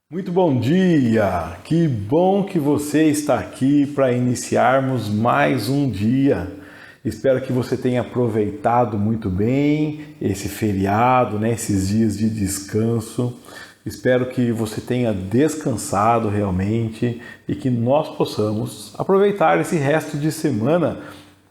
Muito bom dia! Que bom que você está aqui para iniciarmos mais um dia. Espero que você tenha aproveitado muito bem esse feriado, esses dias de descanso. Espero que você tenha descansado realmente e que nós possamos aproveitar esse resto de semana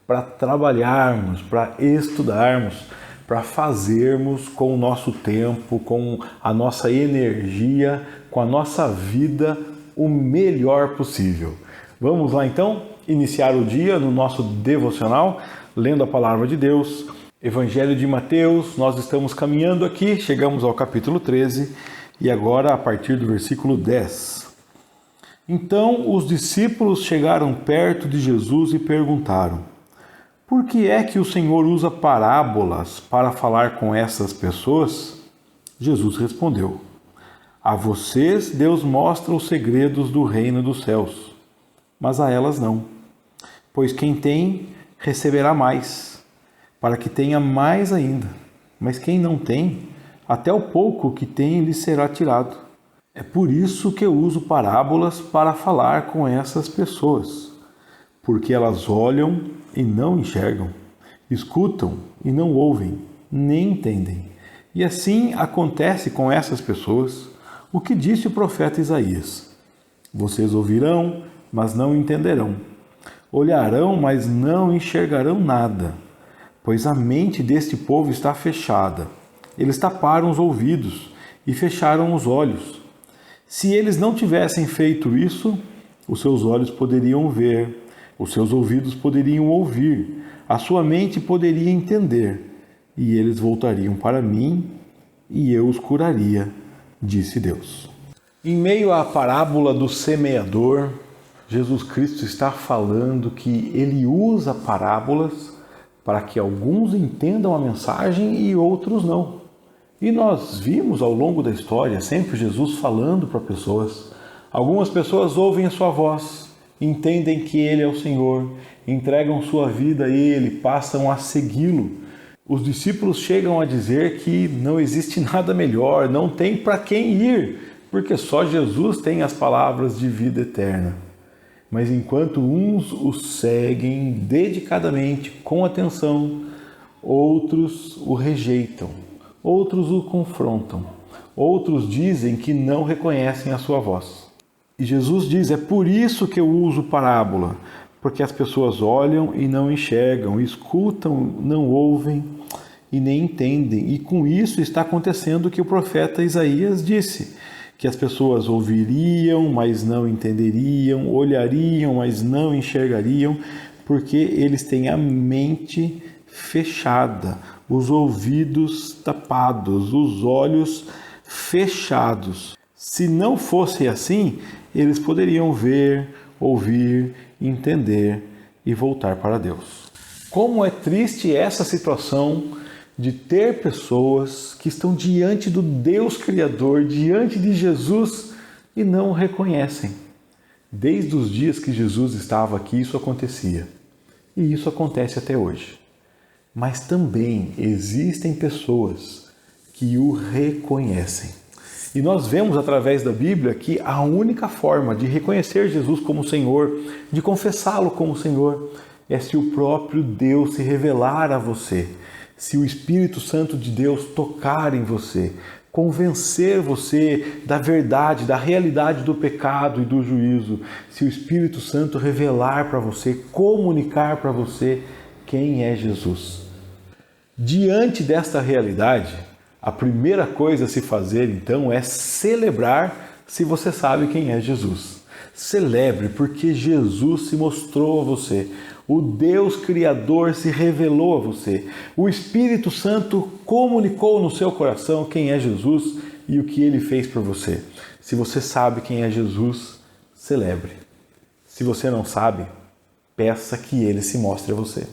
para trabalharmos, para estudarmos, para fazermos com o nosso tempo, com a nossa energia, com a nossa vida o melhor possível. Vamos lá então iniciar o dia no nosso devocional, lendo a palavra de Deus. Evangelho de Mateus, nós estamos caminhando aqui, chegamos ao capítulo 13 e agora a partir do versículo 10. Então os discípulos chegaram perto de Jesus e perguntaram: por que é que o Senhor usa parábolas para falar com essas pessoas? Jesus respondeu: a vocês Deus mostra os segredos do reino dos céus, mas a elas não. Pois quem tem, receberá mais, para que tenha mais ainda. Mas quem não tem, até o pouco que tem lhe será tirado. É por isso que eu uso parábolas para falar com essas pessoas, porque elas olham e não enxergam, escutam e não ouvem, nem entendem. E assim acontece com essas pessoas o que disse o profeta Isaías: vocês ouvirão, mas não entenderão. Olharão, mas não enxergarão nada, pois a mente deste povo está fechada. Eles taparam os ouvidos e fecharam os olhos. Se eles não tivessem feito isso, os seus olhos poderiam ver, os seus ouvidos poderiam ouvir, a sua mente poderia entender, e eles voltariam para mim e eu os curaria, disse Deus. Em meio à parábola do semeador, Jesus Cristo está falando que ele usa parábolas para que alguns entendam a mensagem e outros não. E nós vimos ao longo da história sempre Jesus falando para pessoas. Algumas pessoas ouvem a sua voz, entendem que Ele é o Senhor, entregam sua vida a Ele, passam a segui-lo. Os discípulos chegam a dizer que não existe nada melhor, não tem para quem ir, porque só Jesus tem as palavras de vida eterna. Mas enquanto uns o seguem dedicadamente, com atenção, outros o rejeitam, outros o confrontam, outros dizem que não reconhecem a sua voz. E Jesus diz: é por isso que eu uso parábola, porque as pessoas olham e não enxergam, escutam, não ouvem e nem entendem. E com isso está acontecendo o que o profeta Isaías disse, que as pessoas ouviriam, mas não entenderiam, olhariam, mas não enxergariam, porque eles têm a mente fechada, os ouvidos tapados, os olhos fechados. Se não fosse assim, eles poderiam ver, ouvir, entender e voltar para Deus. Como é triste essa situação de ter pessoas que estão diante do Deus Criador, diante de Jesus e não o reconhecem. Desde os dias que Jesus estava aqui, isso acontecia. E isso acontece até hoje. Mas também existem pessoas que o reconhecem. E nós vemos através da Bíblia que a única forma de reconhecer Jesus como Senhor, de confessá-lo como Senhor, é se o próprio Deus se revelar a você, se o Espírito Santo de Deus tocar em você, convencer você da verdade, da realidade do pecado e do juízo, se o Espírito Santo revelar para você, comunicar para você quem é Jesus. Diante desta realidade, a primeira coisa a se fazer, então, é celebrar se você sabe quem é Jesus. Celebre, porque Jesus se mostrou a você. O Deus Criador se revelou a você. O Espírito Santo comunicou no seu coração quem é Jesus e o que Ele fez por você. Se você sabe quem é Jesus, celebre. Se você não sabe, peça que Ele se mostre a você.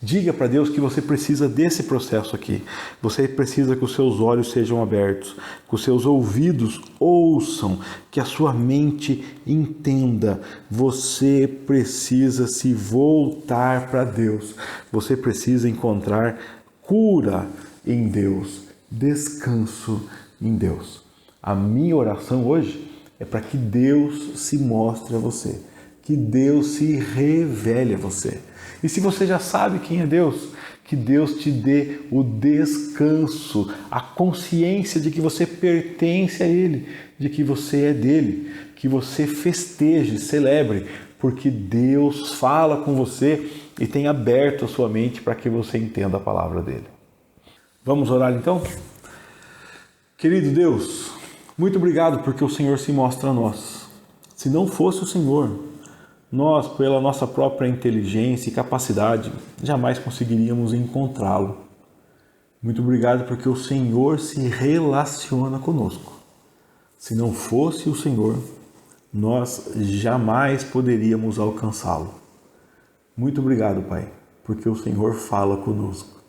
Diga para Deus que você precisa desse processo aqui. Você precisa que os seus olhos sejam abertos, que os seus ouvidos ouçam, que a sua mente entenda. Você precisa se voltar para Deus. Você precisa encontrar cura em Deus, descanso em Deus. A minha oração hoje É para que Deus se mostre a você, que Deus se revele a você. E se você já sabe quem é Deus, que Deus te dê o descanso, a consciência de que você pertence a Ele, de que você é dele, que você festeje, celebre, porque Deus fala com você e tem aberto a sua mente para que você entenda a palavra dele. Vamos orar então? Querido Deus, muito obrigado porque o Senhor se mostra a nós. Se não fosse o Senhor, nós, pela nossa própria inteligência e capacidade, jamais conseguiríamos encontrá-lo. Muito obrigado porque o Senhor se relaciona conosco. Se não fosse o Senhor, nós jamais poderíamos alcançá-lo. Muito obrigado, Pai, porque o Senhor fala conosco.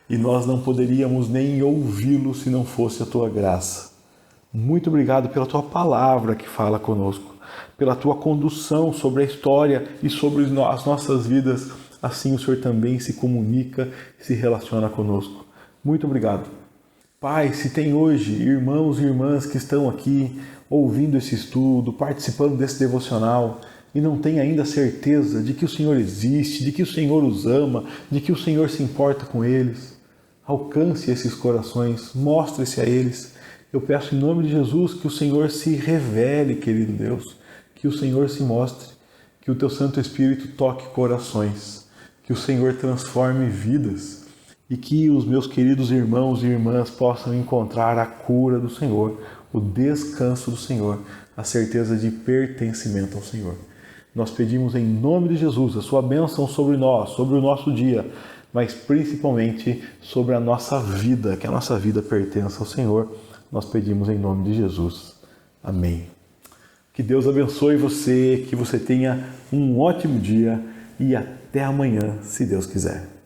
E nós não poderíamos nem ouvi-lo se não fosse a Tua graça. Muito obrigado pela Tua palavra que fala conosco, pela Tua condução sobre a história e sobre as nossas vidas. Assim o Senhor também se comunica e se relaciona conosco. Muito obrigado. Pai, se tem hoje irmãos e irmãs que estão aqui ouvindo esse estudo, participando desse devocional e não tem ainda certeza de que o Senhor existe, de que o Senhor os ama, de que o Senhor se importa com eles, alcance esses corações, mostre-se a eles. Eu peço em nome de Jesus que o Senhor se revele, querido Deus, que o Senhor se mostre, que o Teu Santo Espírito toque corações, que o Senhor transforme vidas e que os meus queridos irmãos e irmãs possam encontrar a cura do Senhor, o descanso do Senhor, a certeza de pertencimento ao Senhor. Nós pedimos em nome de Jesus a Sua bênção sobre nós, sobre o nosso dia, mas principalmente sobre a nossa vida, que a nossa vida pertença ao Senhor. Nós pedimos em nome de Jesus. Amém. Que Deus abençoe você, que você tenha um ótimo dia e até amanhã, se Deus quiser.